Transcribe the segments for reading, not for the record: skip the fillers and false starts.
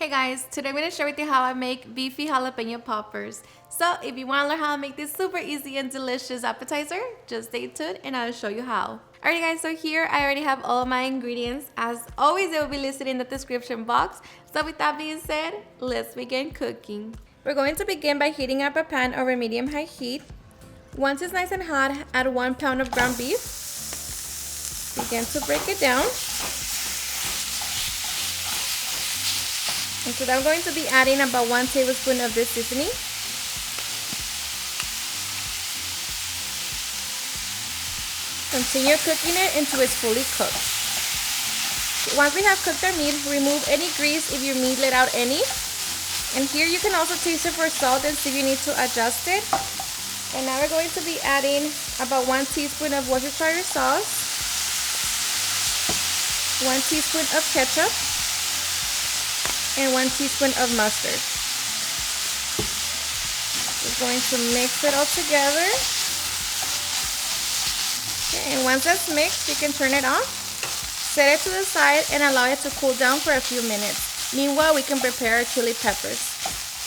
Hey guys, today I'm going to share with you how I make beefy jalapeno poppers. So if you want to learn how to make this super easy and delicious appetizer, just stay tuned and I'll show you how. Alright guys, so here I already have all of my ingredients. As always, they will be listed in the description box. So with that being said, let's begin cooking. We're going to begin by heating up a pan over medium-high heat. Once it's nice and hot, add 1 pound of ground beef. Begin to break it down. And so I'm going to be adding about 1 tablespoon of this seasoning. Continue cooking it until it's fully cooked. Once we have cooked our meat, remove any grease if your meat let out any. And here you can also taste it for salt and see if you need to adjust it. And now we're going to be adding about 1 teaspoon of Worcestershire sauce, 1 teaspoon of ketchup, and 1 teaspoon of mustard. Just going to mix it all together. Okay, and once that's mixed, you can turn it off, set it to the side, and allow it to cool down for a few minutes. Meanwhile, we can prepare our chili peppers.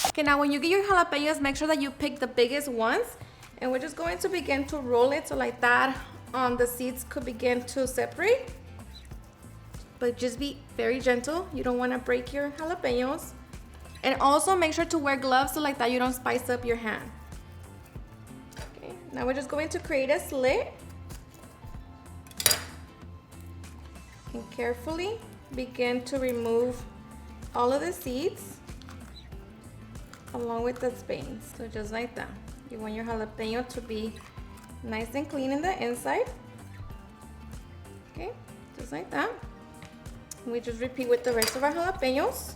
Okay, now when you get your jalapenos, make sure that you pick the biggest ones, and we're just going to begin to roll it so like that the seeds could begin to separate. But just be very gentle. You don't want to break your jalapenos. And also make sure to wear gloves so like that you don't spice up your hand. Okay, now we're just going to create a slit. And carefully begin to remove all of the seeds along with the veins. So just like that. You want your jalapeno to be nice and clean in the inside. Okay, just like that. We just repeat with the rest of our jalapenos.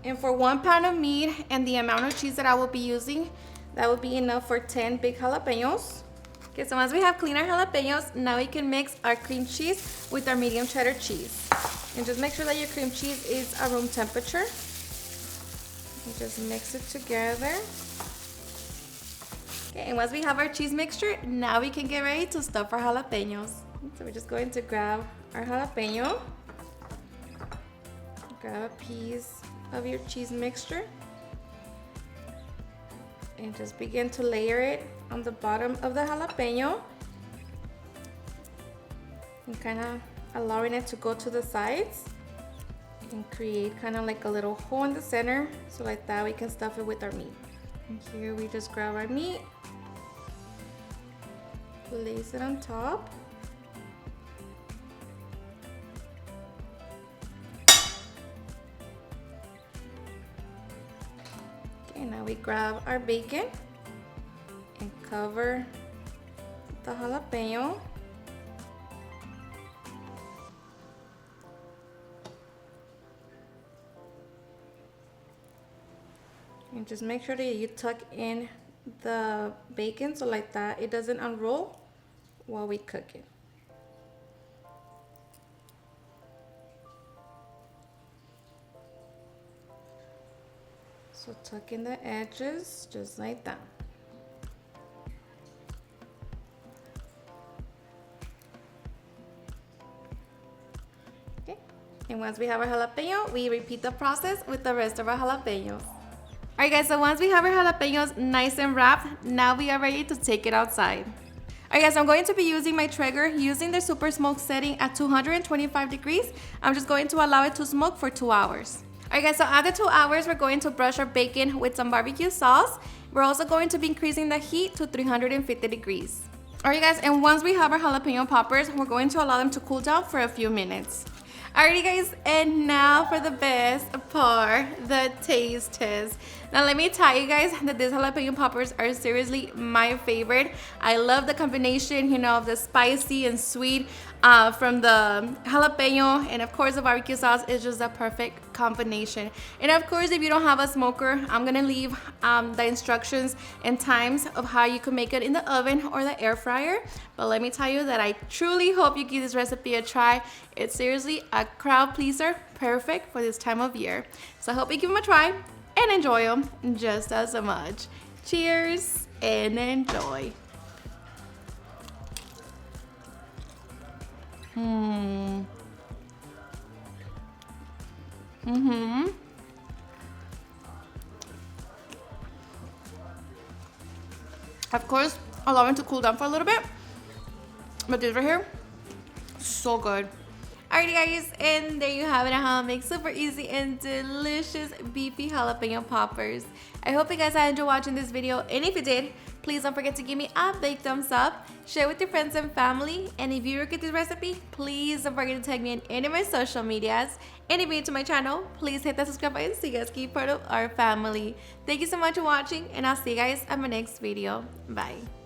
And for 1 pound of meat and the amount of cheese that I will be using, that will be enough for 10 big jalapenos. Okay, so once we have cleaned our jalapenos, now we can mix our cream cheese with our medium cheddar cheese. And just make sure that your cream cheese is at room temperature. And just mix it together. Okay, and once we have our cheese mixture, now we can get ready to stuff our jalapenos. So we're just going to grab our jalapeno, grab a piece of your cheese mixture, and just begin to layer it on the bottom of the jalapeno, and kind of allowing it to go to the sides and create kind of like a little hole in the center, so like that we can stuff it with our meat. And here we just grab our meat, place it on top. And now we grab our bacon and cover the jalapeno. And just make sure that you tuck in the bacon so like that it doesn't unroll while we cook it. So tuck in the edges just like that. Okay, and once we have our jalapeno, we repeat the process with the rest of our jalapenos. Alright guys, so once we have our jalapenos nice and wrapped, now we are ready to take it outside. Alright guys, I'm going to be using my Traeger using the super smoke setting at 225 degrees. I'm just going to allow it to smoke for 2 hours. Alright guys, so after 2 hours, we're going to brush our bacon with some barbecue sauce. We're also going to be increasing the heat to 350 degrees. Alright guys, and once we have our jalapeno poppers, we're going to allow them to cool down for a few minutes. Alrighty guys, and now for the best part, the taste test. Now let me tell you guys that these jalapeno poppers are seriously my favorite. I love the combination, you know, of the spicy and sweet from the jalapeno, and of course the barbecue sauce is just a perfect combination. And of course, if you don't have a smoker, I'm gonna leave the instructions and times of how you can make it in the oven or the air fryer. But let me tell you that I truly hope you give this recipe a try. It's seriously a crowd pleaser, perfect for this time of year. So I hope you give them a try and enjoy them just as much. Cheers and enjoy. Of course, allow them to cool down for a little bit. But these right here, so good. Alrighty guys, and there you have it, how to make super easy and delicious beefy jalapeno poppers. I hope you guys had enjoyed watching this video, and if you did, please don't forget to give me a big thumbs up, share with your friends and family, and if you get this recipe, please don't forget to tag me on any of my social medias, and if you're new to my channel, please hit that subscribe button so you guys can be part of our family. Thank you so much for watching, and I'll see you guys on my next video. Bye.